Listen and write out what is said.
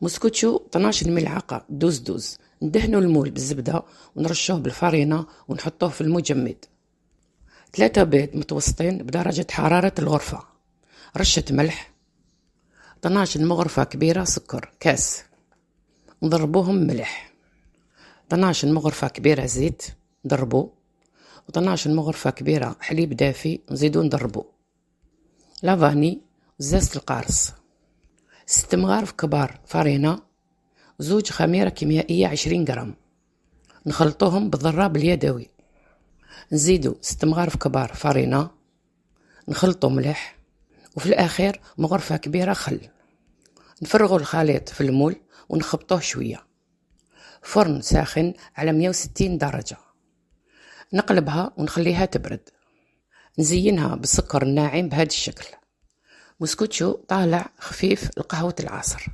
موسكوتشو 12 ملعقة دوز. ندهنو المول بالزبدة ونرشوه بالفرينة ونحطوه في المجمد. 3 بيض متوسطين بدرجة حرارة الغرفة. رشة ملح. 12 مغرفة كبيرة سكر كاس، نضربوهم ملح. 12 مغرفة كبيرة زيت نضربو، و12 مغرفة كبيرة حليب دافي نزيدو نضربو. لافاني، زازة القارص، 6 مغارف كبار فرينة، 2 خميرة كيميائية 20 غرام، نخلطوهم بالضراب اليدوي. نزيدو 6 مغارف كبار فرينة، نخلطو ملح، وفي الأخير مغرفة كبيرة خل. نفرغو الخليط في المول ونخبطوه شوية. فرن ساخن على 160 درجة. نقلبها ونخليها تبرد. نزينها بالسكر الناعم بهذا الشكل. موسكوتشو طالع خفيف لقهوة العصر.